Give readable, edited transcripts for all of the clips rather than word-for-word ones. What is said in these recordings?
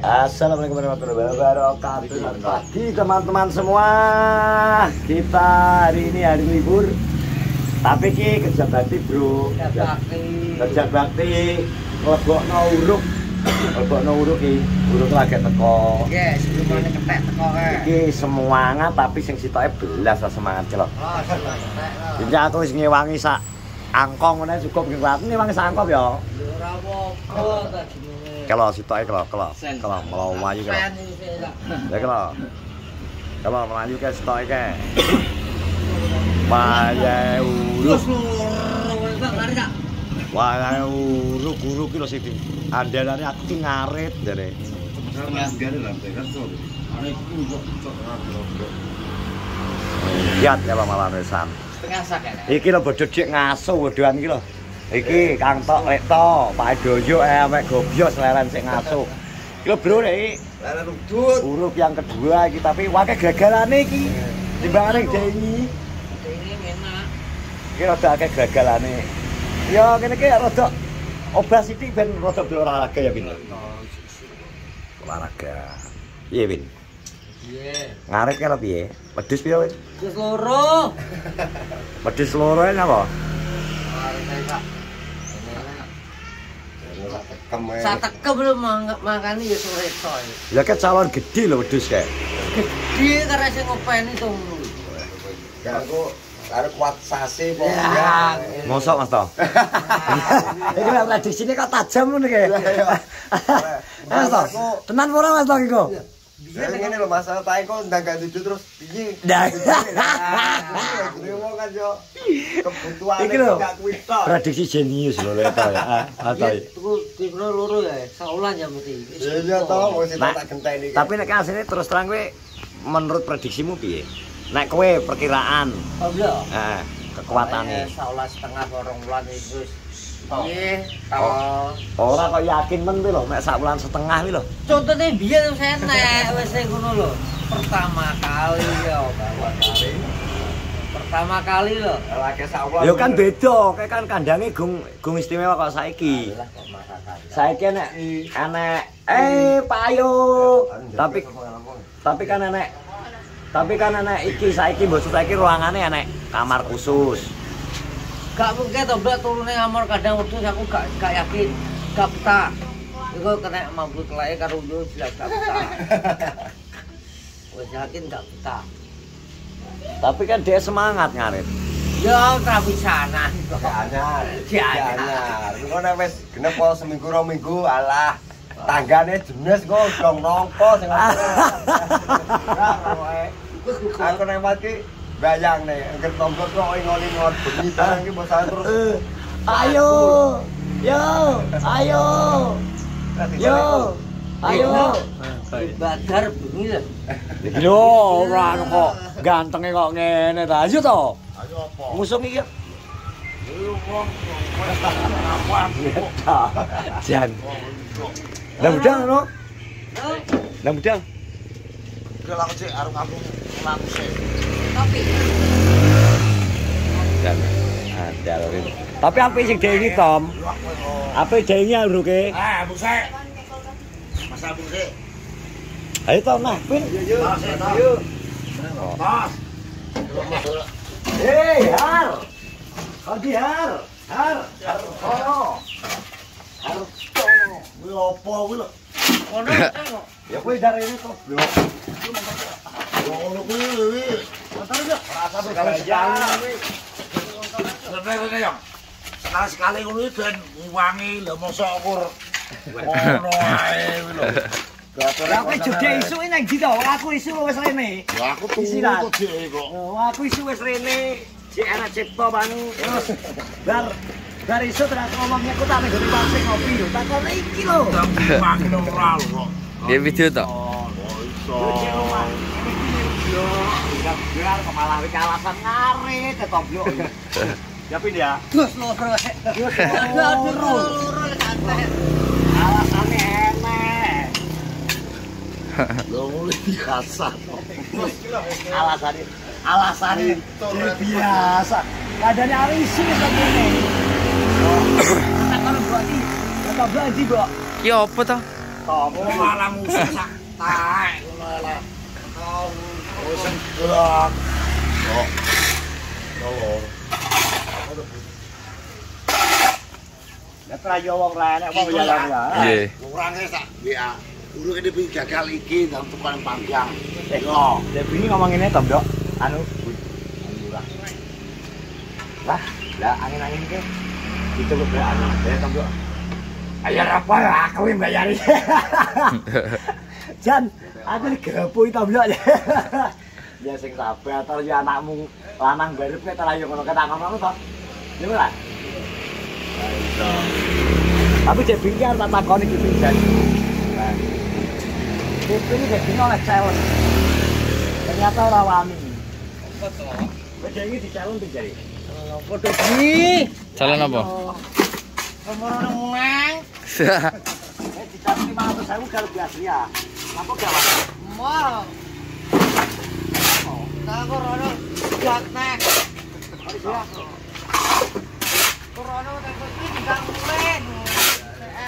Assalamualaikum warahmatullahi wabarakatuh. Selamat pagi teman-teman semua. Kita hari ini hari libur. Tapi ki kerja bakti, Bro. Kerja bakti. Lebokno uruk. Lebokno uruk ki. Uruk lagi teko. Nggih, sebelumane ketek teko kae. Iki semangat tapi sing sitoke belas semangat celok. Oh, semangat. Jadi aku wis ngewangi sak angkong ngene cukup ngewangi. Aku ngewangi sak angkong ya. Ora apa-apa ta jenenge. Kalau sitoke kalau mau maju kalau. Ya kalau maju ke sitoke ke. Waya uruk. Waya uruk ki lho sing andalane aku ki ngarit jare. Lihat kalau malah resan. Setengah sak ya. Iki lho bodho dik ngaso bodohan iki lho. Iki Kang Tok Rekto, Pak Doyo mek gobyos leren sing ngaso. Iki lho Bro iki. Leren udut. Huruf yang kedua iki tapi wae gagalane iki. Timbangane Dengi. Ini enak. Iki rada akeh gagalane. Ya kene iki rada obras sithik ben rada olahraga ya Bin. Olahraga. Piye Bin? Iya. Ngarit karo piye? Wedhus piye Win? Wis loro. Wedhus loro napa? Satekem lho makane ya sore to. Ya ke calon gede lho wedhus kae. Gede karena sing ngopeni to ngono. Ya aku arep kuat sase po. Ya. Mosok Mas to? Iki lek prediksine kok tajam ngono iki. Mas to. Tenan ora Mas to iki kok? Biyen ngene lho masalah tae kok ndang ganti terus piye. Nah. Wong kan yo kebutuhan Iki lho. gak kuwi tok. Prediksi jenius lho lek to ya. Atoy. Tuku dipro loro ya, saulan ya mesti. Ya to wis tak genteni. Tapi nek asline terus terang kowe menurut prediksimu piye? Nek kowe perkiraan Oh iya. kekuatane. Saulan setengah 2 bulan itu. Nggih, tau. Ora kok yakin men kuwi lho, mek sak wulan setengah kuwi lho. Contohnya biyen wis enek, wis ngono lho. Pertama kali ya, Pertama kali lho. Lagi sawah. Ya kan beda, kayak kan kandange gung istimewa kok saiki. Saiki enek payo. Tapi kan enek iki saiki mbok saiki ruangane enek kamar khusus. Gak mungkin to blek turune kamar kadang wedhus aku gak yakin. Gak betah. Iku kena mampu kelake karo yo jelas gak betah. Wis yakin gak betah. Tapi kan dia semangat ngarit. Ya ora bisanan. Anyar. Anyar. Engko nek wis genep po seminggu 2 minggu alah tanggane jenis kok dong nongko sing aku nek mati bayang nih, angker tombol kok ingol-ingol bunyi barang iki mbok terus. Ayo. Badar bengi lho. Lho, ora kok gantenge kok ngene ta. Ayo to. Ayo apa? Musuh iki. Ayo wong apa? Jan. Lah budal no. Lah budal. Udah laku sih, arung aku laku sih. Tapi Dan ada lho. Tapi apa sing dewi Tom? Apa dewinya uruke? Busek. Masa busek. Ayo Tom nah, Pin. Ayo. Mas. Hei, Har. Odi Har. Har. Oh. Har. Kuwi opo kuwi lho? ono tengok. Ya kuwi darene to, Bro. Ngono kuwi. Motor yo. Rasa bergayang kuwi. Sebenarnya yang sekali ngono iki ben ngiwangi lho mosok ukur. Ngono ae kuwi lho. Lah kowe jogja isu nang ndi to? Aku isu wis rene. Ya aku tunggu Istirahat. kok dhek kok. Oh, aku isu wis rene. Cek ana cipta banu. Terus bar isu terus ngomongnya aku tak nggone pasing ngopi lho. Takon iki lho. Ngiwangi ora lho kok. Dia video toh? Oh, iso. Yo, biar malah iki alasan ngarit ketoblok. Ya Pin ya. Terus loro. Loro santai. Alasane enek. Lho mulai biasa. Alasannya biasa. Kadane alisi wis ngene. Tak kalau buat iki, tak belanja, Mbok. Ki opo to? Tomo malah musuh sak taek ngono lho. Wis gelak. Kok. Lho. Nek ora yo wong ra enek wong ya. Nggih. Kurangnya sak WA. Urung ini pengen gagal iki dalam tukang panjang. Yo, Debi ngomong ini to, Ndok. Anu murah. Lah, angin-angin iki dicoba bae anu, ya to, Ndok. Ayar apa ya aku yang bayari. Jan, aku digeroboki to, Ndok. Ya sing sabar to ya anakmu lanang barep kowe ta yo ngono ketak ngono to. Ya ora? Tapi cek bingkar tak takoni iki pisan. Itu ini jadi oleh challenge. Ternyata orang wani. Beda ini di challenge tuh jadi. Foto ini. Calon apa? Nomor nang. Di challenge 500.000 kalau biasa ya. Apa gak wani? Mau. Tak korono buat nek. Korono tak iki digangguin.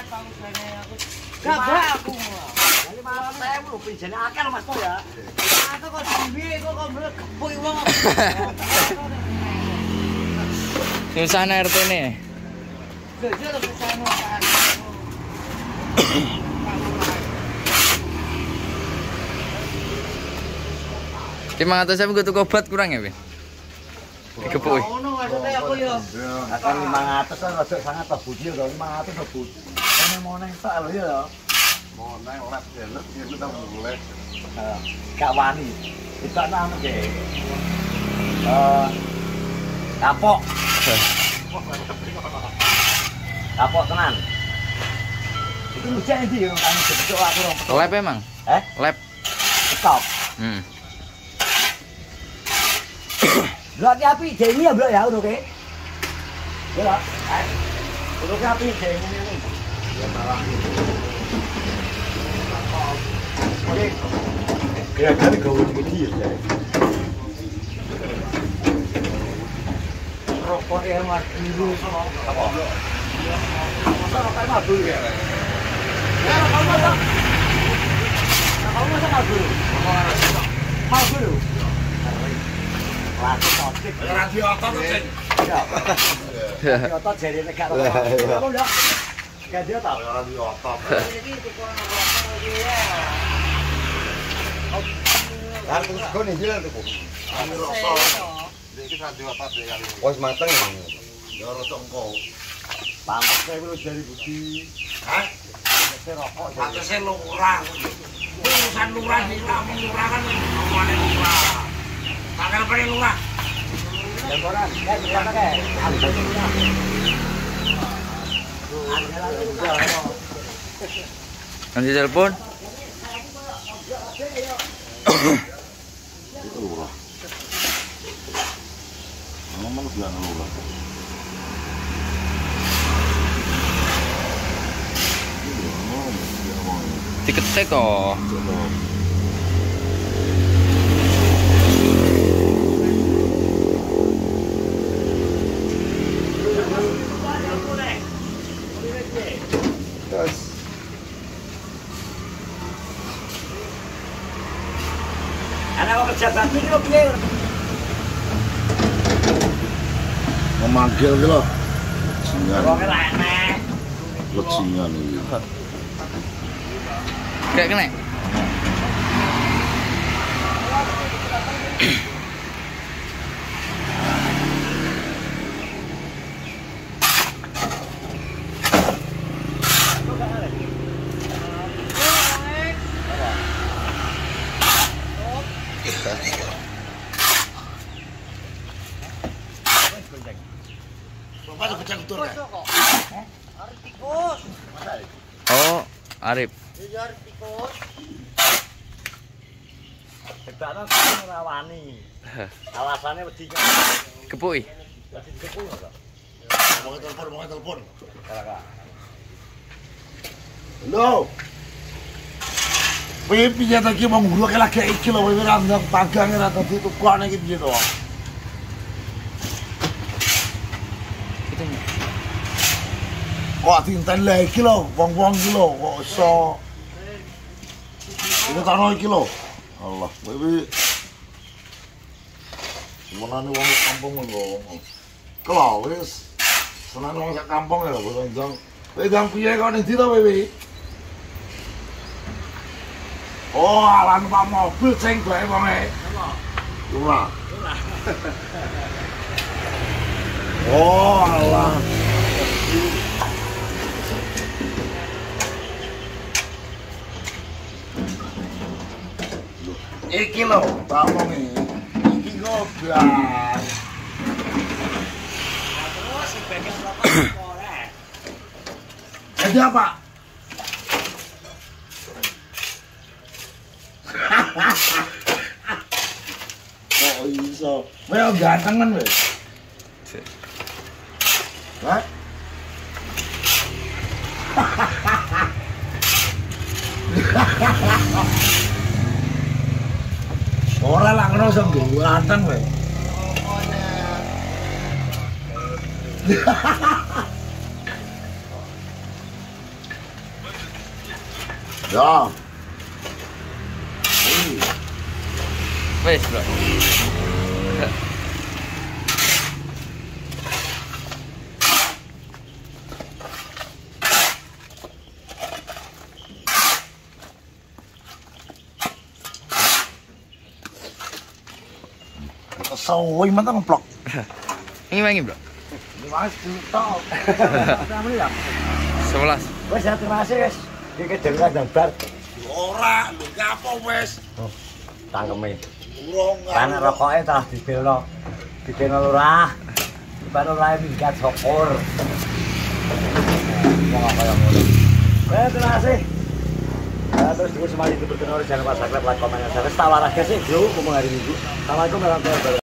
Bangsane aku. Gak aku. Jadi 500.000 lho pinjane akeh Mas to ya. Aku kok dimbi kok mlek gepuk wong. Susana RT ini. Lho yo lho kesana kan. Cuma atas saya tuku obat kurang ya, Bin? Dikepuk. Ngono maksudnya aku yo. Akan 500 kan rada sangat to budi lho 500 to budi. Moneng sak lho ya. Moneng lep delep iki tak boleh. Gak wani. Kita nang ge. Kapok. Kapok tenan. Itu hujan iki yo kan cocok aku rong. Lab emang? Lab. Stop. Blok api jengi ya blok ya udah ke. Ya. Blok api jengi ini. Ya malah. Oke. Gerakan gawe iki ya. Rokok yang mas biru sama apa? Masa rokok mah biru ya? Ya rokok mah. Rokok mah sama biru. Mau biru. Lagi totik. Radio otot sing. Ya. Otot jadi nek gak rokok. Apa ndak? Gak dia tau. Radio otot. Jadi tukang rokok iki ya. Lan kok iki lho tuku. Anu rokok. Iki radio otot ya. Wis mateng ya. Ya rada engko. Pantes kowe wis dari budi. Hah? Nek rokok. Patese lurah. Urusan lurah iki lurah kan omane lurah. Tanggal apa lurah? Ya koran, gimana kae? Nanti telepon. Itu lurah. Ngomong bilang lurah. Diketek kok. Ana kok kerja bakti iki lho piye? Memanggil ki lho. Singan. Wong ora enek. Lecingan iki. Kayak kena. Bapak tuh kecang betul. Arep tikus. Oh, Arif. Ya arep tikus. Sebabnya ora wani. Alasane wedi kan. Kepuki. Dadi dikepung kok. Mau telepon. Ora. Halo. Piye piye ta ki mau nguruk lagi iki lho kowe ora ndang pagang ora dadi tukane iki piye to? Kok tinten lagi lho, wong-wong iki lho kok iso Ini tanah iki lho. Allah, kowe menane wong kampung lho. Kalau wis seneng wong sak kampung ya lho, Bang. Kowe gang piye kok ning ndi to kowe? Oh, ala numpak mobil sing bae wonge. Ora. Oh, Allah. Iki lho, tak omongi. Iki goblok. Terus sebagai rokok ora. Jadi apa? Kok iso? Kowe ganteng kan wis. Hah? Ora lah ngono iso ganteng kowe. Ya. Wes, Bro. Sawoi matang plok. Ini mangi, Bro. Mas tutok. 11. Wes ya terima kasih wes. Iki kedengan gambar Ora, lho ki apa wis? tangkeme. Urung. Kan rokoke tah dibelno. Dibelno lurah. Baru lurahe minggat syukur. Wong apa yang ngono. Terima kasih. Terus juga semuanya itu berkenal jangan lupa subscribe, like, komen, dan share. Tawarah sih, bro, ngomong hari Minggu. Assalamualaikum warahmatullahi wabarakatuh.